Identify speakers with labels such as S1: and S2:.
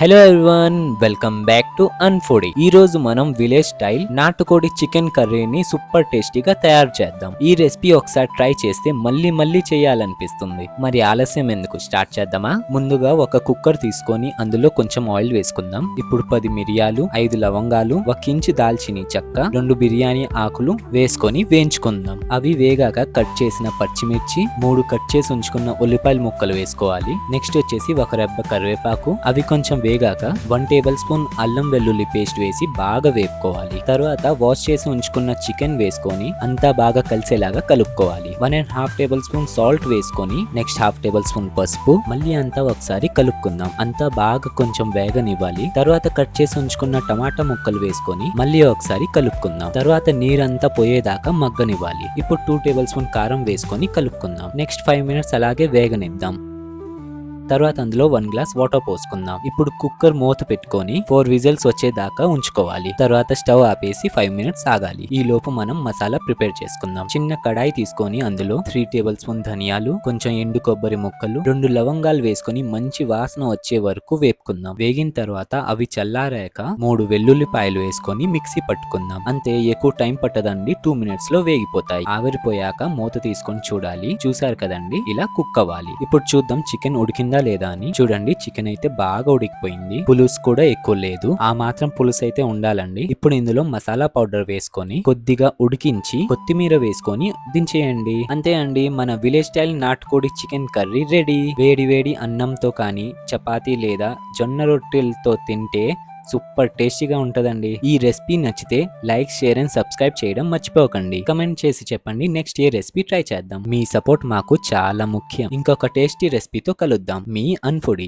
S1: Hello everyone, welcome back to Anfoodie. ఈ రోజు మనం విలేజ్ స్టైల్ నాటుకోడి చికెన్ కర్రీని సూపర్ టేస్టీగా తయారు చేద్దాం. ఈ రెసిపీ ఒకసారి ట్రై చేస్తే మళ్ళీ మళ్ళీ చేయాలనిపిస్తుంది. మరి ఆలస్యం ఎందుకు, స్టార్ట్ చేద్దామా? ముందుగా ఒక కుక్కర్ తీసుకొని అందులో కొంచెం ఆయిల్ వేసుకుందాం. ఇప్పుడు 10 మిరియాలు, 5 లవంగాలు, 1 ఇంచు దాల్చిని చెక్క, 2 బిర్యానీ ఆకులు వేసుకొని వేయించుకుందాం. అవి వేగాక కట్ చేసిన పచ్చిమిర్చి, 3 కట్ చేసి ఉంచుకున్న ఉల్లిపాయల ముక్కలు వేసుకోవాలి. నెక్స్ట్ వచ్చేసి 1 రెబ్బ కరివేపాకు, అవి కొంచెం వేగాక 1 టేబుల్ స్పూన్ అల్లం వెల్లుల్లి పేస్ట్ వేసి బాగా వేపుకోవాలి. తర్వాత వాష్ చేసి ఉంచుకున్న చికెన్ వేసుకొని అంతా బాగా కలిసేలాగా కలుపుకోవాలి. 1.5 టేబుల్ స్పూన్ సాల్ట్ వేసుకొని నెక్స్ట్ 1/2 టేబుల్ స్పూన్ పసుపు, మళ్ళీ అంతా ఒకసారి కలుపుకుందాం. అంతా బాగా కొంచెం వేగనివ్వాలి. తర్వాత కట్ చేసి ఉంచుకున్న టమాటా ముక్కలు వేసుకొని మళ్ళీ ఒకసారి కలుపుకుందాం. తర్వాత నీరంతా పోయేదాకా మగ్గనివ్వాలి. ఇప్పుడు 2 టేబుల్ స్పూన్ కారం వేసుకొని కలుపుకుందాం. నెక్స్ట్ 5 మినిట్స్ అలాగే వేగనిద్దాం. తర్వాత అందులో 1 గ్లాస్ వాటర్ పోసుకుందాం. ఇప్పుడు కుక్కర్ మూత పెట్టుకొని 4 విజిల్స్ వచ్చేదాకా ఉంచుకోవాలి. తర్వాత స్టవ్ ఆపేసి 5 మినిట్స్ ఆగాలి. ఈ లోపు మనం మసాలా ప్రిపేర్ చేసుకుందాం. చిన్న కడాయి తీసుకొని అందులో 3 టేబుల్ స్పూన్ ధనియాలు, కొంచెం ఎండు కొబ్బరి ముక్కలు, 2 లవంగాలు వేసుకొని మంచి వాసన వచ్చే వరకు వేపుకుందాం. వేగిన తర్వాత అవి చల్లారాక 3 వెల్లుల్లిపాయలు వేసుకొని మిక్సీ పట్టుకుందాం. అంతే, ఎక్కువ టైం పట్టదండి, 2 మినిట్స్ లో వేగిపోతాయి. ఆవిరిపోయాక మూత తీసుకొని చూడాలి. చూసారు కదండి, ఇలా కుక్ అవ్వాలి. ఇప్పుడు చూద్దాం చికెన్ ఉడికిందా లేదా అని. చూడండి, చికెన్ అయితే బాగా ఉడికిపోయింది. పులుసు కూడా ఎక్కువ లేదు, ఆ మాత్రం పులుసు అయితే ఉండాలండి. ఇప్పుడు ఇందులో మసాలా పౌడర్ వేసుకొని కొద్దిగా ఉడికించి కొత్తిమీర వేసుకొని దించేయండి. అంతే అండి, మన విలేజ్ స్టైల్ నాటుకోడి చికెన్ కర్రీ రెడీ. వేడి వేడి అన్నంతో కానీ, చపాతీ లేదా జొన్న రొట్టెలతో తింటే సూపర్ టేస్టీగా ఉంటదండి. ఈ రెసిపీ నచ్చితే లైక్, షేర్ అండ్ సబ్స్క్రైబ్ చేయడం మర్చిపోకండి. కమెంట్ చేసి చెప్పండి నెక్స్ట్ ఏ రెసిపీ ట్రై చేద్దాం. మీ సపోర్ట్ మాకు చాలా ముఖ్యం. ఇంకొక టేస్టీ రెసిపీతో కలుద్దాం. మీ అన్ఫుడీ.